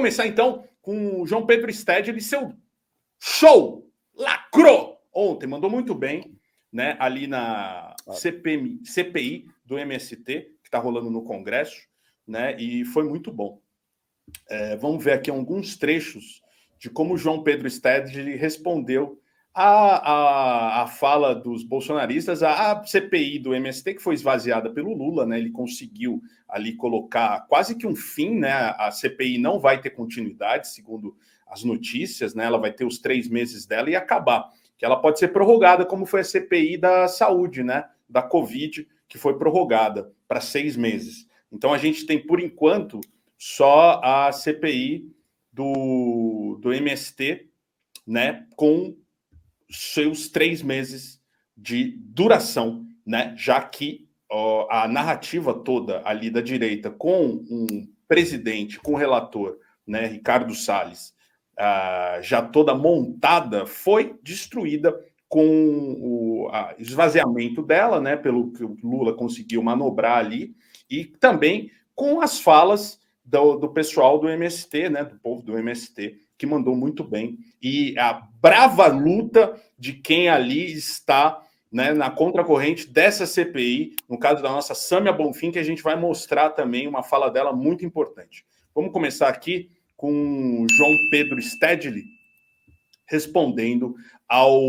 começar, então, com o João Pedro Stedley, seu show, lacrou ontem, mandou muito bem, né, ali na CPI do MST, que está rolando no Congresso, né, e foi muito bom. Vamos ver aqui alguns trechos de como o João Pedro Stedley respondeu a fala dos bolsonaristas, a CPI do MST, que foi esvaziada pelo Lula, né? Ele conseguiu ali colocar quase que um fim, né? A CPI não vai ter continuidade, segundo as notícias, né? Ela vai ter os 3 meses dela e acabar. Que ela pode ser prorrogada, como foi a CPI da saúde, né? Da Covid, que foi prorrogada para 6 meses. Então a gente tem, por enquanto, só a CPI do MST, né? Com seus 3 meses de duração, né? Já que a narrativa toda ali da direita, com um presidente, com o relator, né, Ricardo Salles, já toda montada, foi destruída com o esvaziamento dela, né, pelo que o Lula conseguiu manobrar ali, e também com as falas do pessoal do MST, né, do povo do MST, que mandou muito bem, e a brava luta de quem ali está, né, na contracorrente dessa CPI, no caso da nossa Sâmia Bonfim, que a gente vai mostrar também uma fala dela muito importante. Vamos começar aqui com João Pedro Stedley respondendo ao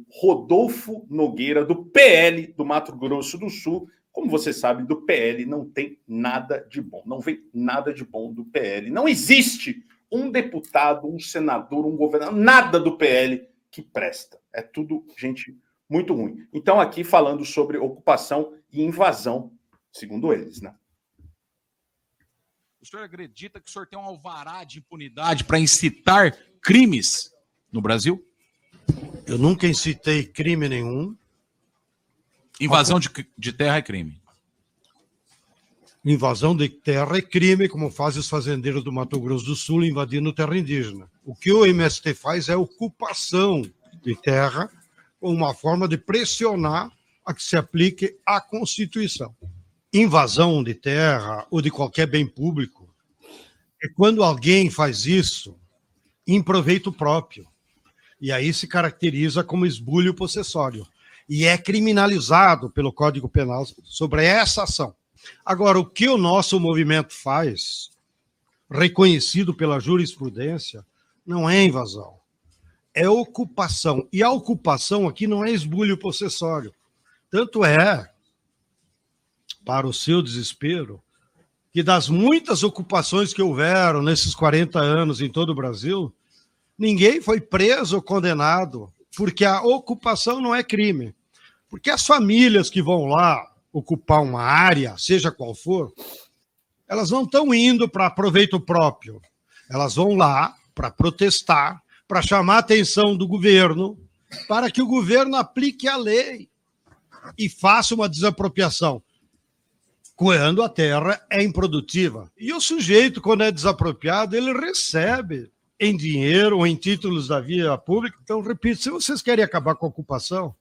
Rodolfo Nogueira, do PL do Mato Grosso do Sul. Como você sabe, do PL não tem nada de bom, não vem nada de bom do PL. Não existe um deputado, um senador, um governador, nada do PL que presta. É tudo gente muito ruim. Então, aqui falando sobre ocupação e invasão, segundo eles, né? O senhor acredita que o senhor tem um alvará de impunidade para incitar crimes no Brasil? Eu nunca incitei crime nenhum. Invasão de terra é crime. Invasão de terra é crime, como fazem os fazendeiros do Mato Grosso do Sul invadindo terra indígena. O que o MST faz é ocupação de terra, uma forma de pressionar a que se aplique a Constituição. Invasão de terra ou de qualquer bem público é quando alguém faz isso em proveito próprio. E aí se caracteriza como esbulho possessório. E é criminalizado pelo Código Penal sobre essa ação. Agora, o que o nosso movimento faz, reconhecido pela jurisprudência, não é invasão, é ocupação. E a ocupação aqui não é esbulho possessório. Tanto é, para o seu desespero, que das muitas ocupações que houveram nesses 40 anos em todo o Brasil, ninguém foi preso ou condenado, porque a ocupação não é crime. Porque as famílias que vão lá ocupar uma área, seja qual for, elas não estão indo para proveito próprio. Elas vão lá para protestar, para chamar a atenção do governo, para que o governo aplique a lei e faça uma desapropriação, quando a terra é improdutiva. E o sujeito, quando é desapropriado, ele recebe em dinheiro ou em títulos da via pública. Então, repito, se vocês querem acabar com a ocupação,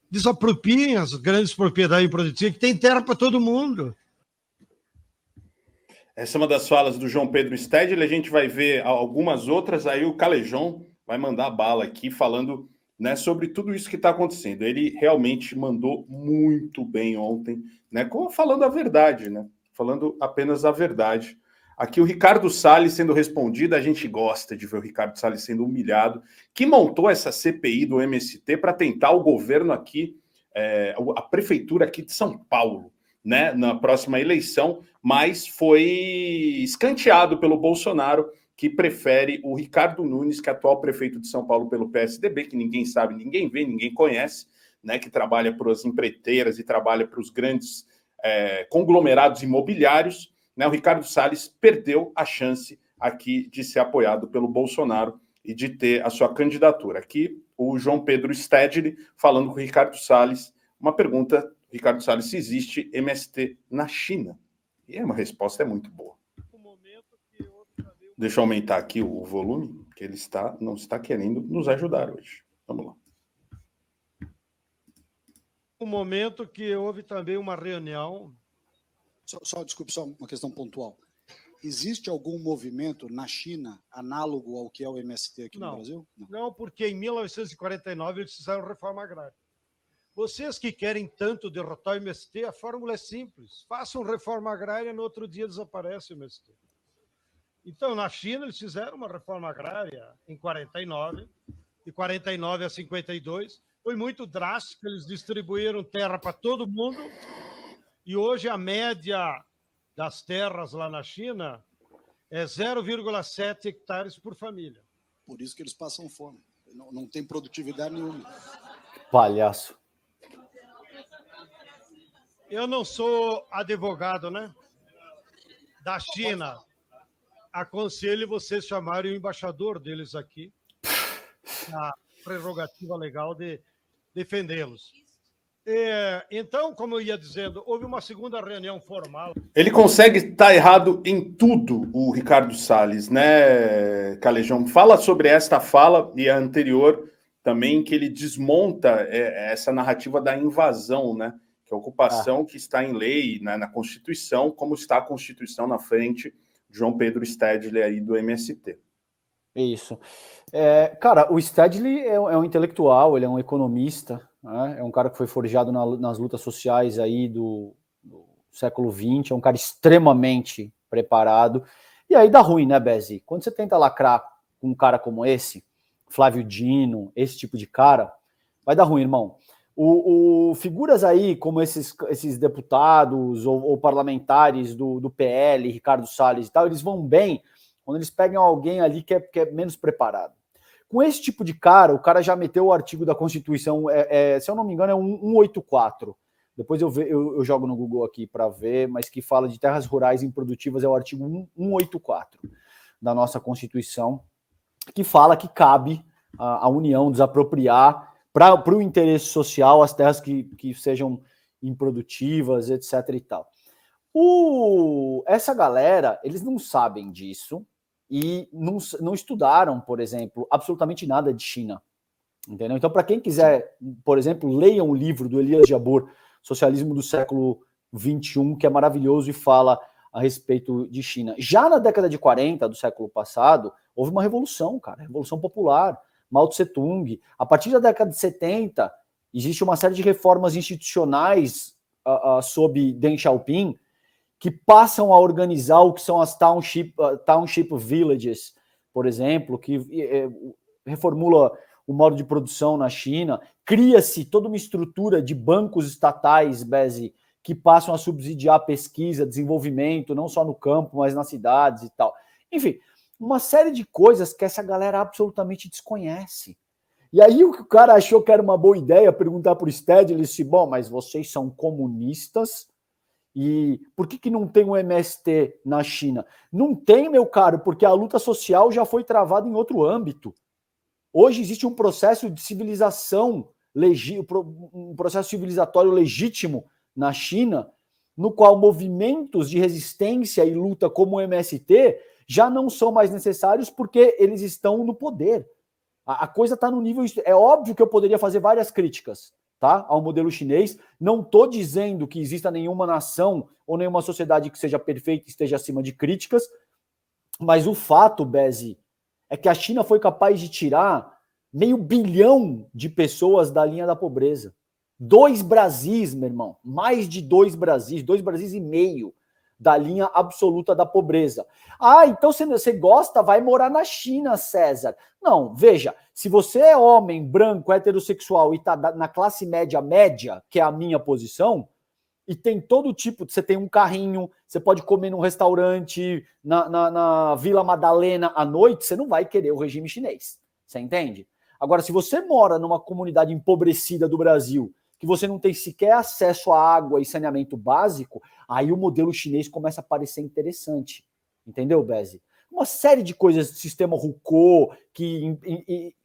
desapropriem as grandes propriedades improdutivas, que tem terra para todo mundo. Essa é uma das falas do João Pedro Stedley. A gente vai ver algumas outras, aí o Calejão vai mandar bala aqui, falando, né, sobre tudo isso que está acontecendo. Ele realmente mandou muito bem ontem, né, falando a verdade, né, falando apenas a verdade. Aqui o Ricardo Salles sendo respondido, a gente gosta de ver o Ricardo Salles sendo humilhado, que montou essa CPI do MST para tentar o governo aqui, a prefeitura aqui de São Paulo, né, na próxima eleição, mas foi escanteado pelo Bolsonaro, que prefere o Ricardo Nunes, que é atual prefeito de São Paulo pelo PSDB, que ninguém sabe, ninguém vê, ninguém conhece, né, que trabalha para as empreiteiras e trabalha para os grandes conglomerados imobiliários, né. O Ricardo Salles perdeu a chance aqui de ser apoiado pelo Bolsonaro e de ter a sua candidatura. Aqui o João Pedro Stedley falando com o Ricardo Salles, uma pergunta, Ricardo Salles, se existe MST na China. E uma resposta é muito boa. Deixa eu aumentar aqui o volume, que ele não está querendo nos ajudar hoje. Vamos lá. Um momento que houve também uma reunião. Desculpe, só uma questão pontual. existe algum movimento na China análogo ao que é o MST aqui no Brasil? Não, porque em 1949 eles fizeram reforma agrária. Vocês que querem tanto derrotar o MST, a fórmula é simples. Façam reforma agrária, no outro dia desaparece o MST. Então, na China, eles fizeram uma reforma agrária em 49, de 49 a 52. Foi muito drástico, eles distribuíram terra para todo mundo. E hoje a média das terras lá na China é 0,7 hectares por família. Por isso que eles passam fome. Não tem produtividade nenhuma. Palhaço. Eu não sou advogado, né? Da China. Aconselho vocês chamarem o embaixador deles aqui, a prerrogativa legal de defendê-los. Então, como eu ia dizendo, houve uma segunda reunião formal. Ele consegue estar errado em tudo, o Ricardo Salles, né, Calejão? Fala sobre esta fala e a anterior também, que ele desmonta essa narrativa da invasão, né? Que é a ocupação que está em lei, né, na Constituição, como está a Constituição na frente de João Pedro Stedley aí do MST. Isso. Cara, o Stedley é um intelectual, ele é um economista, né? É um cara que foi forjado nas lutas sociais aí do século XX, é um cara extremamente preparado. E aí dá ruim, né, Bezi? Quando você tenta lacrar com um cara como esse, Flávio Dino, esse tipo de cara, vai dar ruim, irmão. Figuras aí como esses deputados ou parlamentares do PL, Ricardo Salles e tal, eles vão bem quando eles pegam alguém ali que é menos preparado. Com esse tipo de cara, o cara já meteu o artigo da Constituição, se eu não me engano, é 184. Depois eu jogo no Google aqui para ver, mas que fala de terras rurais improdutivas, é o artigo 184 da nossa Constituição, que fala que cabe a União desapropriar para o interesse social as terras que sejam improdutivas, etc. e tal. Essa galera, eles não sabem disso e não estudaram, por exemplo, absolutamente nada de China. Entendeu? Então, para quem quiser, por exemplo, leiam o livro do Elias Jabbour, Socialismo do Século XXI, que é maravilhoso e fala a respeito de China. Já na década de 40 do século passado, houve uma revolução, cara, revolução popular. Mao Tse Tung. A partir da década de 70, existe uma série de reformas institucionais sob Deng Xiaoping que passam a organizar o que são as township villages, por exemplo, que reformula o modo de produção na China. Cria-se toda uma estrutura de bancos estatais, Bezi, que passam a subsidiar pesquisa, desenvolvimento, não só no campo, mas nas cidades e tal. Enfim, uma série de coisas que essa galera absolutamente desconhece. E aí o cara achou que era uma boa ideia perguntar para o Stedley, ele disse, bom, mas vocês são comunistas e por que não tem um MST na China? Não tem, meu caro, porque a luta social já foi travada em outro âmbito. Hoje existe um processo de civilização, um processo civilizatório legítimo na China, no qual movimentos de resistência e luta como o MST já não são mais necessários porque eles estão no poder. A coisa está no nível... É óbvio que eu poderia fazer várias críticas, tá, ao modelo chinês. Não estou dizendo que exista nenhuma nação ou nenhuma sociedade que seja perfeita e esteja acima de críticas, mas o fato, Bezi, é que a China foi capaz de tirar 500 milhão de pessoas da linha da pobreza. 2 Brasis, meu irmão. Mais de 2 Brasis. 2 Brasis e meio da linha absoluta da pobreza. Então você gosta, vai morar na China, César. Não, veja, se você é homem, branco, heterossexual e está na classe média, que é a minha posição, e tem todo tipo, você tem um carrinho, você pode comer num restaurante na Vila Madalena à noite, você não vai querer o regime chinês, você entende? Agora, se você mora numa comunidade empobrecida do Brasil, que você não tem sequer acesso à água e saneamento básico, aí o modelo chinês começa a parecer interessante. Entendeu, Bezi? Uma série de coisas, sistema Hukou, que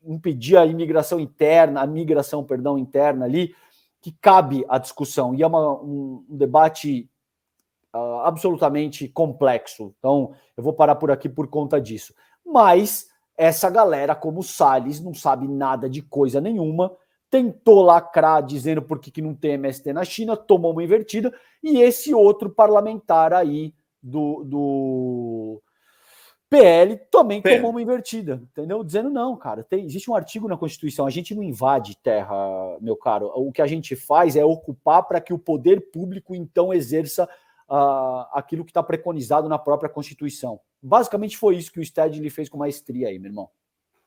impedia a migração interna ali, que cabe à discussão. E é um debate absolutamente complexo. Então, eu vou parar por aqui por conta disso. Mas essa galera, como o Salles, não sabe nada de coisa nenhuma, tentou lacrar dizendo por que não tem MST na China, tomou uma invertida, e esse outro parlamentar aí do PL também tomou uma invertida, entendeu? Dizendo, não, cara, existe um artigo na Constituição, a gente não invade terra, meu caro, o que a gente faz é ocupar para que o poder público, então, exerça aquilo que está preconizado na própria Constituição. Basicamente foi isso que o Stedley fez com maestria aí, meu irmão.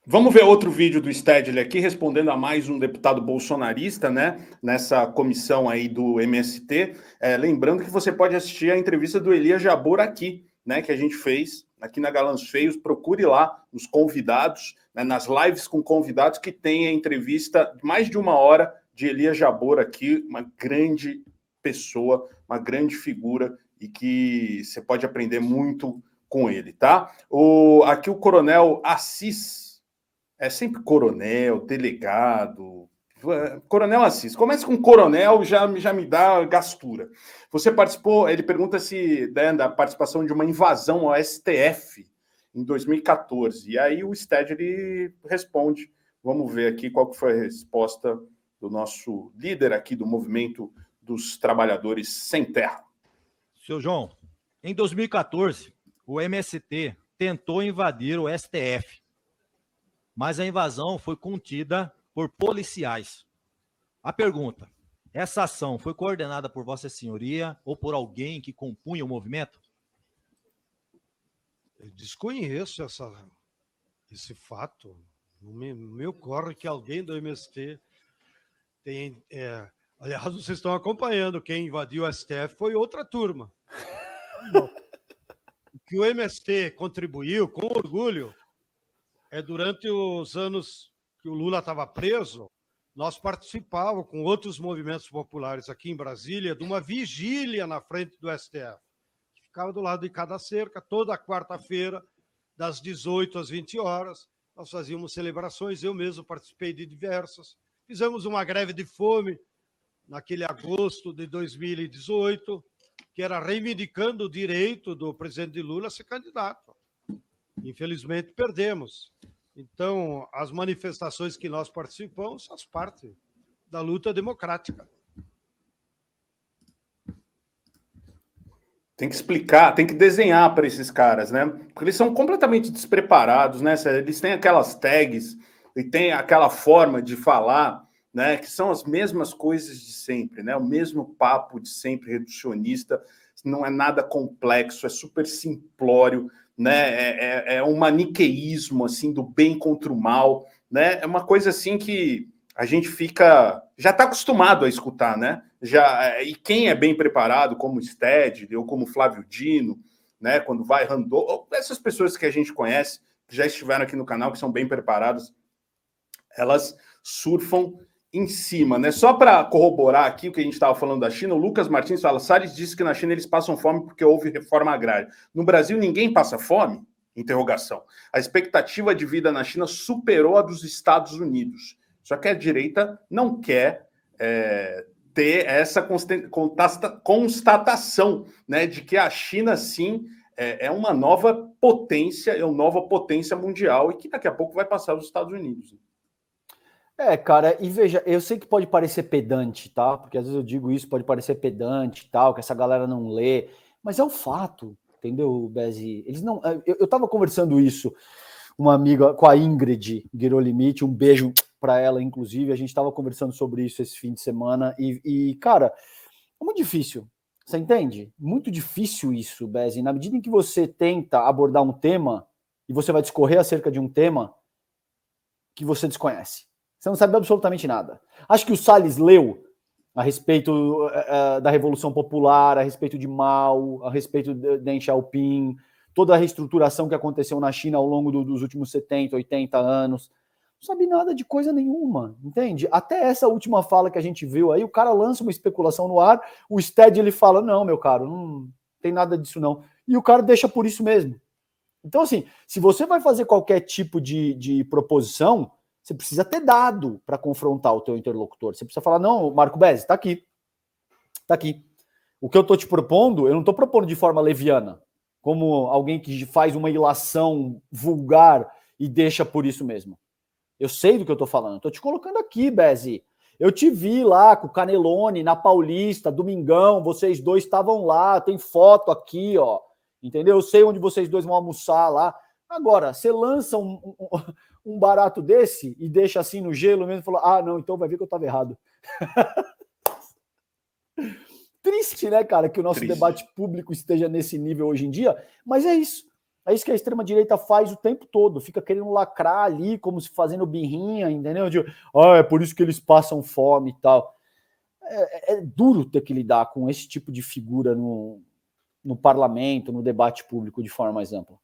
Vamos ver outro vídeo do Stedley aqui, respondendo a mais um deputado bolsonarista, né, nessa comissão aí do MST. Lembrando que você pode assistir a entrevista do Elias Jabbour aqui, né, que a gente fez aqui na Galãs Feios. Procure lá os convidados, né, nas lives com convidados, que tem a entrevista de mais de 1 hora de Elias Jabbour aqui, uma grande pessoa, uma grande figura, e que você pode aprender muito com ele, tá? Aqui o Coronel Assis, é sempre coronel, delegado, Coronel Assis. Começa com coronel, já me dá gastura. Você participou, ele pergunta se da participação de uma invasão ao STF em 2014. E aí o Stedley responde. Vamos ver aqui qual que foi a resposta do nosso líder aqui do Movimento dos Trabalhadores Sem Terra. Seu João, em 2014, o MST tentou invadir o STF, mas a invasão foi contida por policiais. A pergunta: essa ação foi coordenada por Vossa Senhoria ou por alguém que compunha o movimento? Eu desconheço esse fato. Não me ocorre que alguém do MST tem... Aliás, vocês estão acompanhando, quem invadiu o STF foi outra turma. O que o MST contribuiu, com orgulho, durante os anos que o Lula estava preso, nós participávamos com outros movimentos populares aqui em Brasília de uma vigília na frente do STF. Ficava do lado de cada cerca, toda quarta-feira, das 18 às 20 horas, nós fazíamos celebrações, eu mesmo participei de diversas. Fizemos uma greve de fome naquele agosto de 2018, que era reivindicando o direito do presidente Lula a ser candidato. Infelizmente, perdemos. Então, as manifestações que nós participamos faz parte da luta democrática. Tem que explicar, tem que desenhar para esses caras, né? Porque eles são completamente despreparados, né? Eles têm aquelas tags e tem aquela forma de falar, né? Que são as mesmas coisas de sempre, né? O mesmo papo de sempre reducionista, não é nada complexo, é super simplório, né? É um maniqueísmo assim do bem contra o mal, né? É uma coisa assim que a gente já está acostumado a escutar, né? E quem é bem preparado, como o Stedley ou como o Flávio Dino, né? Quando vai Randolph, essas pessoas que a gente conhece, que já estiveram aqui no canal, que são bem preparadas, elas surfam em cima, né? Só para corroborar aqui o que a gente estava falando da China, o Lucas Martins fala: Salles disse que na China eles passam fome porque houve reforma agrária. No Brasil ninguém passa fome? Interrogação. A expectativa de vida na China superou a dos Estados Unidos. Só que a direita não quer ter essa constatação, né, de que a China, sim, é uma nova potência mundial e que daqui a pouco vai passar os Estados Unidos. Cara, e veja, eu sei que pode parecer pedante, tá? Porque às vezes eu digo isso, pode parecer pedante e tal, que essa galera não lê, mas é um fato, entendeu, Bezi? Eles não... Eu tava conversando isso, uma amiga, com a Ingrid Guirolimite, um beijo para ela, inclusive, a gente estava conversando sobre isso esse fim de semana, e, cara, é muito difícil, você entende? Muito difícil isso, Bezi, na medida em que você tenta abordar um tema, e você vai discorrer acerca de um tema que você desconhece. Você não sabe absolutamente nada. Acho que o Salles leu a respeito da Revolução Popular, a respeito de Mao, a respeito de Deng Xiaoping, toda a reestruturação que aconteceu na China ao longo dos últimos 70, 80 anos. Não sabe nada de coisa nenhuma, entende? Até essa última fala que a gente viu aí, o cara lança uma especulação no ar, o Stedley ele fala: não, meu caro, não tem nada disso não. E o cara deixa por isso mesmo. Então, assim, se você vai fazer qualquer tipo de proposição, você precisa ter dado para confrontar o teu interlocutor. Você precisa falar: não, Marco Bezi, está aqui. Está aqui. O que eu estou te propondo, eu não estou propondo de forma leviana, como alguém que faz uma ilação vulgar e deixa por isso mesmo. Eu sei do que eu estou falando. Estou te colocando aqui, Bezi. Eu te vi lá com o Canelone, na Paulista, domingão, vocês dois estavam lá, tem foto aqui, ó. entendeu? Eu sei onde vocês dois vão almoçar lá. Agora, você lança um barato desse e deixa assim no gelo mesmo e fala, não, então vai ver que eu estava errado. Triste, né, cara, que o nosso debate público esteja nesse nível hoje em dia, mas é isso. É isso que a extrema-direita faz o tempo todo, fica querendo lacrar ali, como se fazendo birrinha, entendeu? É por isso que eles passam fome e tal. É duro ter que lidar com esse tipo de figura no parlamento, no debate público de forma mais ampla.